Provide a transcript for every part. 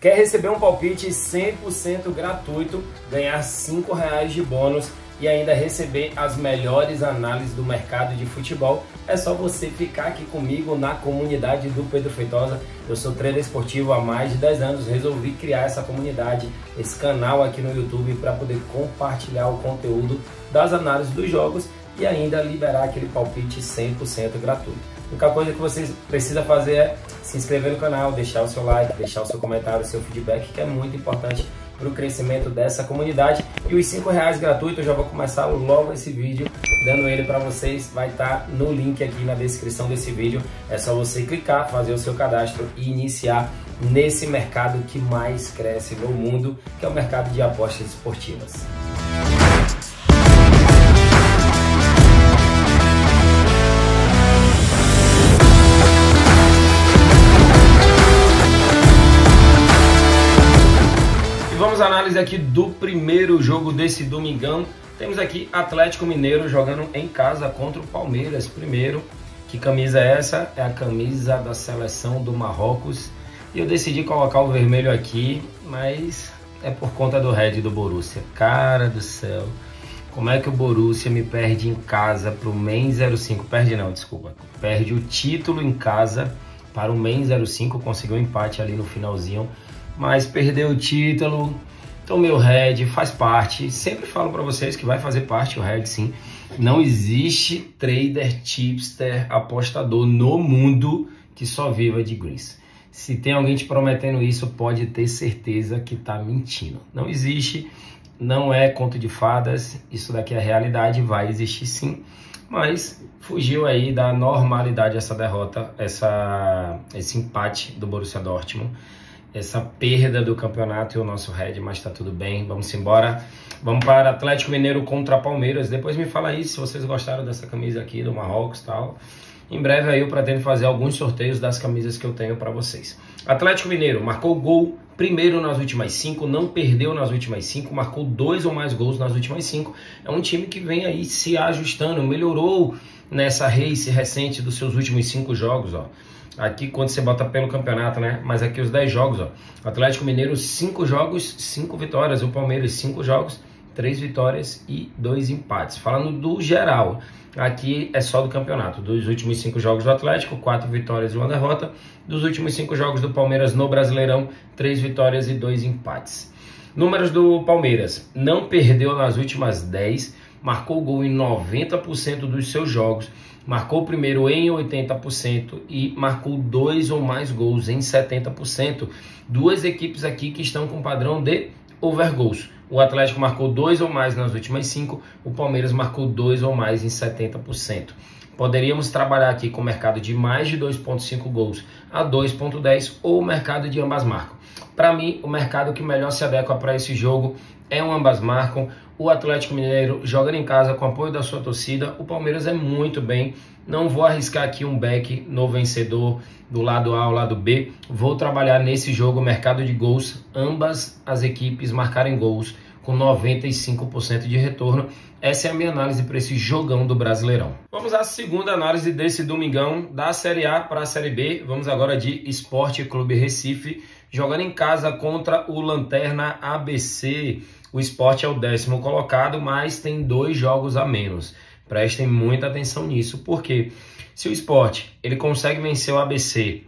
Quer receber um palpite 100% gratuito, ganhar R$5 de bônus e ainda receber as melhores análises do mercado de futebol? É só você ficar aqui comigo na comunidade do Pedro Feitosa. Eu sou trader esportivo há mais de 10 anos, resolvi criar essa comunidade, esse canal aqui no YouTube para poder compartilhar o conteúdo das análises dos jogos e ainda liberar aquele palpite 100% gratuito. A única coisa que você precisa fazer é se inscrever no canal, deixar o seu like, deixar o seu comentário, o seu feedback, que é muito importante para o crescimento dessa comunidade. E os R$5 gratuitos, eu já vou começar logo esse vídeo, dando ele para vocês, vai estar no link aqui na descrição desse vídeo. É só você clicar, fazer o seu cadastro e iniciar nesse mercado que mais cresce no mundo, que é o mercado de apostas esportivas. Vamos à análise aqui do primeiro jogo desse domingão. Temos aqui Atlético Mineiro jogando em casa contra o Palmeiras. Primeiro, que camisa é essa? É a camisa da seleção do Marrocos. E eu decidi colocar o vermelho aqui, mas é por conta do Red do Borussia. Cara do céu, como é que o Borussia me perde em casa para o MEN 05? Perde não, desculpa. Perde o título em casa para o MEN 05, conseguiu um empate ali no finalzinho. Mas perdeu o título, tomei o Red, faz parte. Sempre falo para vocês que vai fazer parte o Red, sim. Não existe trader, tipster, apostador no mundo que só viva de greens. Se tem alguém te prometendo isso, pode ter certeza que tá mentindo. Não existe, não é conto de fadas, isso daqui é realidade, vai existir sim. Mas fugiu aí da normalidade essa derrota, esse empate do Borussia Dortmund. Essa perda do campeonato e o nosso Red, mas tá tudo bem, vamos embora. Vamos para Atlético Mineiro contra Palmeiras. Depois me fala aí se vocês gostaram dessa camisa aqui do Marrocos e tal. Em breve aí eu pretendo fazer alguns sorteios das camisas que eu tenho para vocês. Atlético Mineiro marcou gol primeiro nas últimas 5, não perdeu nas últimas 5, marcou 2 ou mais gols nas últimas 5. É um time que vem aí se ajustando, melhorou nessa race recente dos seus últimos 5 jogos, ó. Aqui quando você bota pelo campeonato, né? Mas aqui os 10 jogos, ó. Atlético Mineiro 5 jogos, 5 vitórias. O Palmeiras 5 jogos, 3 vitórias e 2 empates. Falando do geral, aqui é só do campeonato. Dos últimos 5 jogos do Atlético, 4 vitórias e 1 derrota. Dos últimos 5 jogos do Palmeiras no Brasileirão, 3 vitórias e 2 empates. Números do Palmeiras: não perdeu nas últimas 10, marcou gol em 90% dos seus jogos, marcou primeiro em 80% e marcou 2 ou mais gols em 70%. Duas equipes aqui que estão com padrão de overgoals. O Atlético marcou 2 ou mais nas últimas 5, o Palmeiras marcou 2 ou mais em 70%. Poderíamos trabalhar aqui com o mercado de mais de 2,5 gols a 2,10 ou o mercado de ambas marcam. Para mim, o mercado que melhor se adequa para esse jogo é um ambas marcam. O Atlético Mineiro jogando em casa com apoio da sua torcida. O Palmeiras é muito bem. Não vou arriscar aqui um back no vencedor do lado A ao lado B. Vou trabalhar nesse jogo mercado de gols. Ambas as equipes marcarem gols com 95% de retorno. Essa é a minha análise para esse jogão do Brasileirão. Vamos à segunda análise desse domingão da Série A para a Série B. Vamos agora de Sport Clube Recife, jogando em casa contra o Lanterna ABC. O Sport é o 10º colocado, mas tem 2 jogos a menos. Prestem muita atenção nisso, porque se o Sport ele consegue vencer o ABC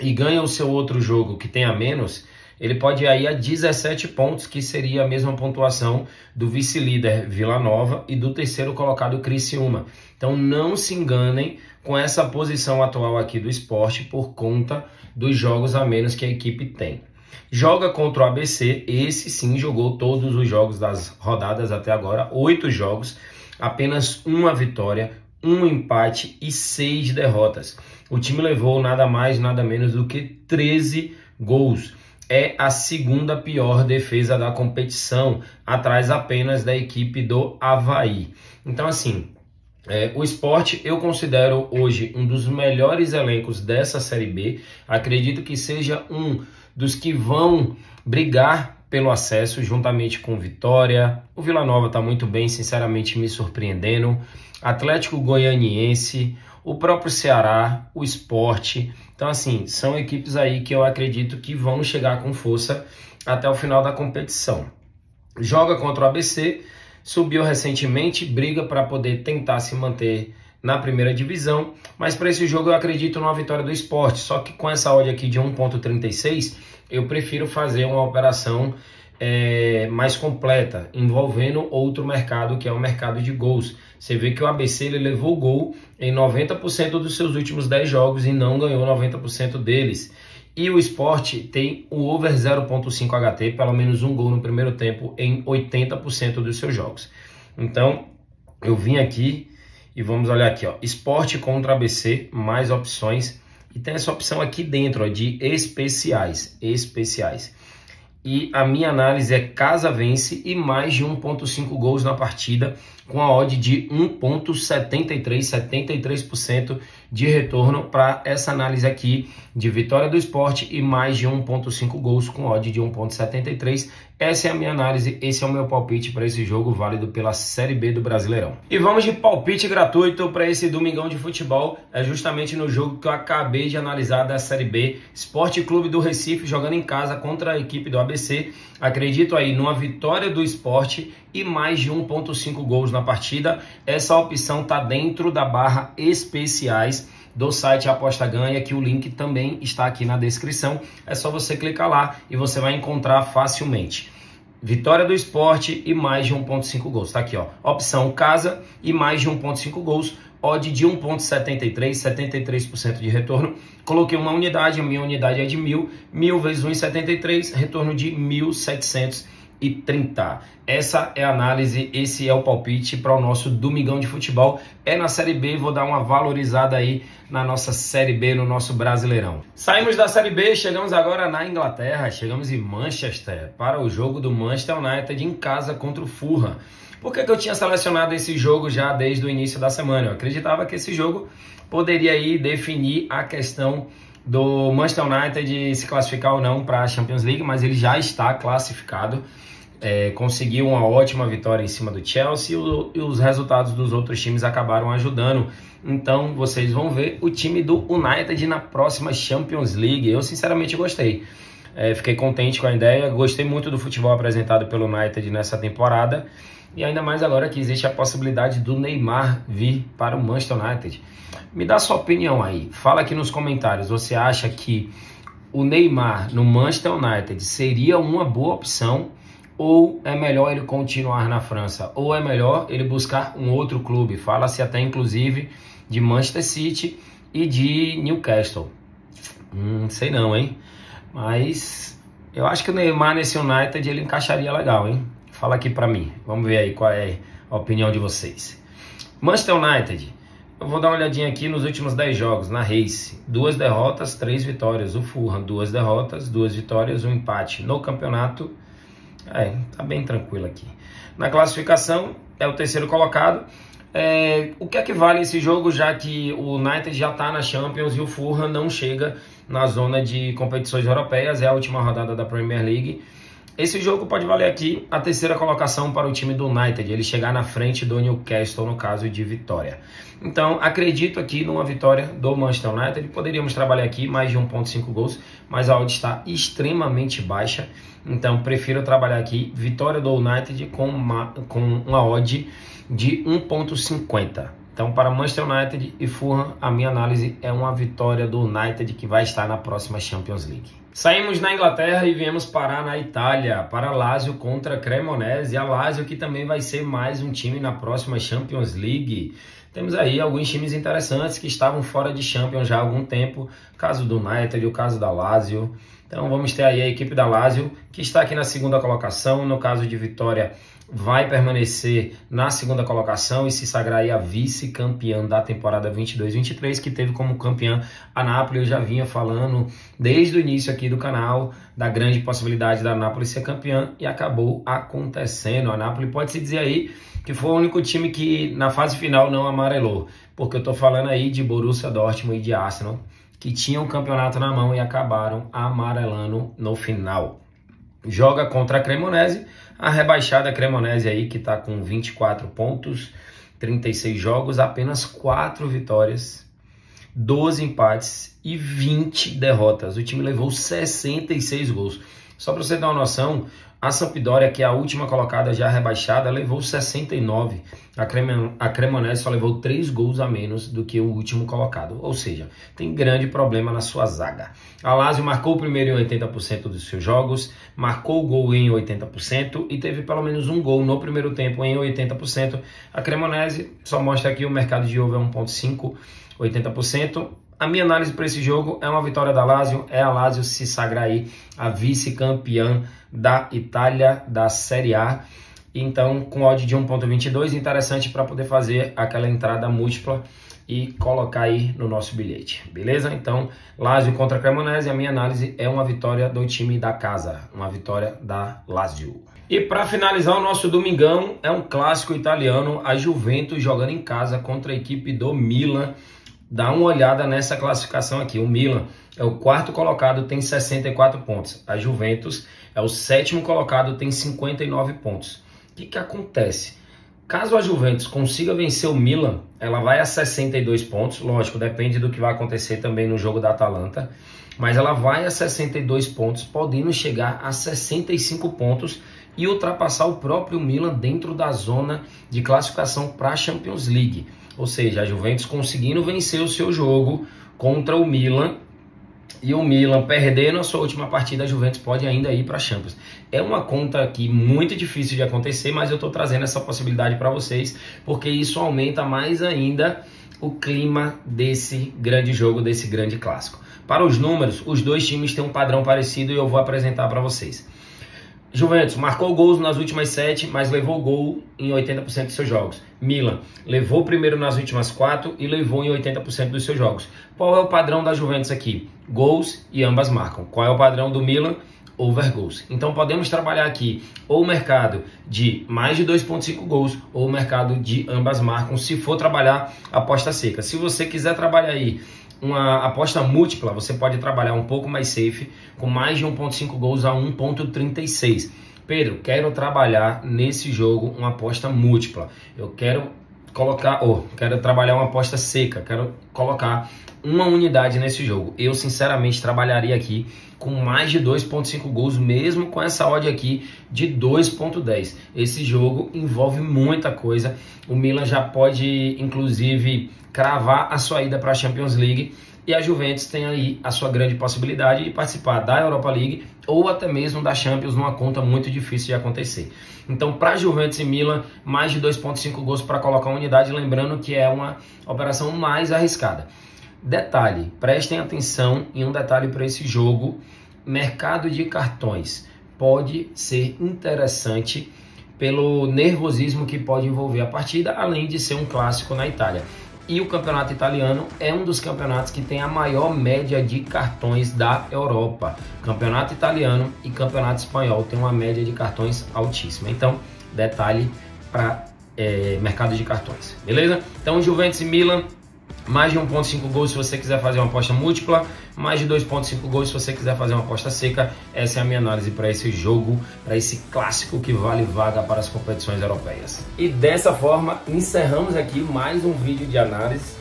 e ganha o seu outro jogo que tem a menos, ele pode ir aí a 17 pontos, que seria a mesma pontuação do vice-líder Vila Nova e do 3º colocado Criciúma. Então não se enganem com essa posição atual aqui do Sport por conta dos jogos a menos que a equipe tem. Joga contra o ABC, esse sim jogou todos os jogos das rodadas até agora, 8 jogos, apenas 1 vitória, 1 empate e 6 derrotas. O time levou nada mais, nada menos do que 13 gols. É a segunda pior defesa da competição, atrás apenas da equipe do Avaí. Então assim, o Sport eu considero hoje um dos melhores elencos dessa Série B. Acredito que seja um dos que vão brigar pelo acesso juntamente com Vitória. O Vila Nova está muito bem, sinceramente me surpreendendo. Atlético Goianiense, o próprio Ceará, o Sport. Então, assim, são equipes aí que eu acredito que vão chegar com força até o final da competição. Joga contra o ABC, subiu recentemente, briga para poder tentar se manter na primeira divisão, mas para esse jogo eu acredito numa vitória do Sport, só que com essa odd aqui de 1,36, eu prefiro fazer uma operação mais completa, envolvendo outro mercado, que é o mercado de gols. Você vê que o ABC ele levou gol em 90% dos seus últimos 10 jogos e não ganhou 90% deles. E o Sport tem o over 0,5 HT, pelo menos um gol no primeiro tempo em 80% dos seus jogos. Então, eu vim aqui e vamos olhar aqui, ó, Sport contra ABC, mais opções. E tem essa opção aqui dentro, ó, de especiais. E a minha análise é casa vence e mais de 1,5 gols na partida, com a odd de 1,73, 73% de retorno para essa análise aqui de vitória do Sport e mais de 1,5 gols com odd de 1,73. Essa é a minha análise, esse é o meu palpite para esse jogo válido pela Série B do Brasileirão. E vamos de palpite gratuito para esse domingão de futebol, é justamente no jogo que eu acabei de analisar da Série B, Sport Clube do Recife jogando em casa contra a equipe do ABC. Acredito aí numa vitória do Sport e mais de 1,5 gols na partida. Essa opção está dentro da barra especiais do site Aposta Ganha, que o link também está aqui na descrição. É só você clicar lá e você vai encontrar facilmente. Vitória do Sport e mais de 1,5 gols. Tá aqui, ó. Opção casa e mais de 1,5 gols. Odd de 1,73, 73% de retorno. Coloquei uma unidade, a minha unidade é de 1.000. 1.000 vezes 1,73, retorno de 1.730. Essa é a análise, esse é o palpite para o nosso domingão de futebol. É na Série B, vou dar uma valorizada aí na nossa Série B, no nosso Brasileirão. Saímos da Série B, chegamos agora na Inglaterra, chegamos em Manchester para o jogo do Manchester United em casa contra o Fulham. Por que eu tinha selecionado esse jogo já desde o início da semana? Eu acreditava que esse jogo poderia aí definir a questão do Manchester United se classificar ou não para a Champions League, mas ele já está classificado. Conseguiu uma ótima vitória em cima do Chelsea e os resultados dos outros times acabaram ajudando. Então vocês vão ver o time do United na próxima Champions League. Eu sinceramente gostei. Fiquei contente com a ideia, gostei muito do futebol apresentado pelo United nessa temporada. E ainda mais agora que existe a possibilidade do Neymar vir para o Manchester United. Me dá sua opinião aí, fala aqui nos comentários. Você acha que o Neymar no Manchester United seria uma boa opção? Ou é melhor ele continuar na França? Ou é melhor ele buscar um outro clube? Fala-se até inclusive de Manchester City e de Newcastle. Sei não, hein? Mas eu acho que o Neymar nesse United ele encaixaria legal, hein? Fala aqui pra mim, vamos ver aí qual é a opinião de vocês. Manchester United, eu vou dar uma olhadinha aqui nos últimos 10 jogos, na Race. 2 derrotas, 3 vitórias. O Fulham, 2 derrotas, 2 vitórias, 1 empate. No campeonato, tá bem tranquilo aqui. Na classificação, é o terceiro colocado. O que é que vale esse jogo, já que o United já está na Champions e o Fulham não chega na zona de competições europeias, é a última rodada da Premier League. Esse jogo pode valer aqui a terceira colocação para o time do United, ele chegar na frente do Newcastle no caso de vitória. Então, acredito aqui numa vitória do Manchester United. Poderíamos trabalhar aqui mais de 1,5 gols, mas a odd está extremamente baixa. Então, prefiro trabalhar aqui vitória do United com uma odd de 1,50. Então, para Manchester United e Fulham, a minha análise é uma vitória do United que vai estar na próxima Champions League. Saímos na Inglaterra e viemos parar na Itália, para Lazio contra Cremonese. A Lazio que também vai ser mais um time na próxima Champions League. Temos aí alguns times interessantes que estavam fora de Champions já há algum tempo. O caso do United, o caso da Lazio. Então vamos ter aí a equipe da Lazio, que está aqui na segunda colocação. No caso de vitória, vai permanecer na segunda colocação e se sagrar aí a vice-campeã da temporada 22-23, que teve como campeã a Napoli. Eu já vinha falando desde o início aqui do canal da grande possibilidade da Napoli ser campeã e acabou acontecendo. A Napoli pode-se dizer aí que foi o único time que na fase final não amarelou, porque eu estou falando aí de Borussia Dortmund e de Arsenal, que tinham o campeonato na mão e acabaram amarelando no final. Joga contra a Cremonese, a rebaixada Cremonese aí que está com 24 pontos, 36 jogos, apenas 4 vitórias. 12 empates e 20 derrotas. O time levou 66 gols. Só para você dar uma noção, a Sampdoria, que é a última colocada já rebaixada, levou 69. A Cremonese só levou 3 gols a menos do que o último colocado. Ou seja, tem grande problema na sua zaga. A Lazio marcou o primeiro em 80% dos seus jogos, marcou o gol em 80% e teve pelo menos um gol no primeiro tempo em 80%. A Cremonese só mostra aqui o mercado de over 1.5, 80%. A minha análise para esse jogo é uma vitória da Lazio, é a Lazio se sagrar aí a vice-campeã da Itália, da Série A. Então, com odd de 1.22, interessante para poder fazer aquela entrada múltipla e colocar aí no nosso bilhete, beleza? Então, Lazio contra Cremonese, a minha análise é uma vitória do time da casa, uma vitória da Lazio. E para finalizar o nosso domingão, é um clássico italiano, a Juventus jogando em casa contra a equipe do Milan. Dá uma olhada nessa classificação aqui. O Milan é o quarto colocado, tem 64 pontos. A Juventus é o sétimo colocado, tem 59 pontos. O que acontece? Caso a Juventus consiga vencer o Milan, ela vai a 62 pontos. Lógico, depende do que vai acontecer também no jogo da Atalanta. Mas ela vai a 62 pontos, podendo chegar a 65 pontos e ultrapassar o próprio Milan dentro da zona de classificação para a Champions League. Ou seja, a Juventus conseguindo vencer o seu jogo contra o Milan e o Milan perdendo a sua última partida, a Juventus pode ainda ir para a Champions. É uma conta aqui muito difícil de acontecer, mas eu estou trazendo essa possibilidade para vocês, porque isso aumenta mais ainda o clima desse grande jogo, desse grande clássico. Para os números, os dois times têm um padrão parecido e eu vou apresentar para vocês. Juventus marcou gols nas últimas 7, mas levou gol em 80% dos seus jogos. Milan levou primeiro nas últimas 4 e levou em 80% dos seus jogos. Qual é o padrão da Juventus aqui? Gols e ambas marcam. Qual é o padrão do Milan? Over gols. Então podemos trabalhar aqui ou o mercado de mais de 2.5 gols ou o mercado de ambas marcam, se for trabalhar aposta seca. Se você quiser trabalhar aí uma aposta múltipla, você pode trabalhar um pouco mais safe, com mais de 1.5 gols a 1.36. Pedro, quero trabalhar nesse jogo uma aposta múltipla. Eu quero quero trabalhar uma aposta seca, quero colocar uma unidade nesse jogo. Eu, sinceramente, trabalharia aqui com mais de 2.5 gols, mesmo com essa odd aqui de 2.10. Esse jogo envolve muita coisa. O Milan já pode, inclusive, cravar a sua ida para a Champions League. E a Juventus tem aí a sua grande possibilidade de participar da Europa League ou até mesmo da Champions, numa conta muito difícil de acontecer. Então, para Juventus e Milan, mais de 2.5 gols para colocar uma unidade, lembrando que é uma operação mais arriscada. Detalhe, prestem atenção em um detalhe para esse jogo: mercado de cartões pode ser interessante pelo nervosismo que pode envolver a partida, além de ser um clássico na Itália. E o campeonato italiano é um dos campeonatos que tem a maior média de cartões da Europa. Campeonato italiano e campeonato espanhol tem uma média de cartões altíssima. Então, detalhe para mercado de cartões, beleza? Então, Juventus e Milan, mais de 1.5 gols se você quiser fazer uma aposta múltipla, mais de 2.5 gols se você quiser fazer uma aposta seca. Essa é a minha análise para esse jogo, para esse clássico que vale vaga para as competições europeias. E dessa forma, encerramos aqui mais um vídeo de análise.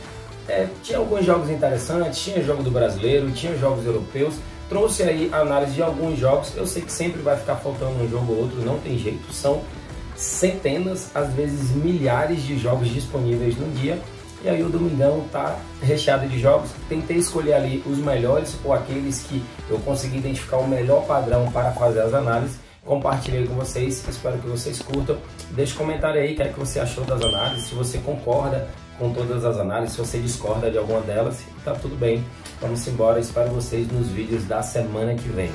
Tinha alguns jogos interessantes, tinha jogo do brasileiro, tinha jogos europeus. Trouxe aí a análise de alguns jogos. Eu sei que sempre vai ficar faltando um jogo ou outro, não tem jeito. São centenas, às vezes milhares de jogos disponíveis no dia. E aí o domingão tá recheado de jogos. Tentei escolher ali os melhores ou aqueles que eu consegui identificar o melhor padrão para fazer as análises. Compartilhei com vocês, espero que vocês curtam. Deixe um comentário aí, o que é que você achou das análises, se você concorda com todas as análises, se você discorda de alguma delas, tá tudo bem. Vamos embora, espero vocês nos vídeos da semana que vem.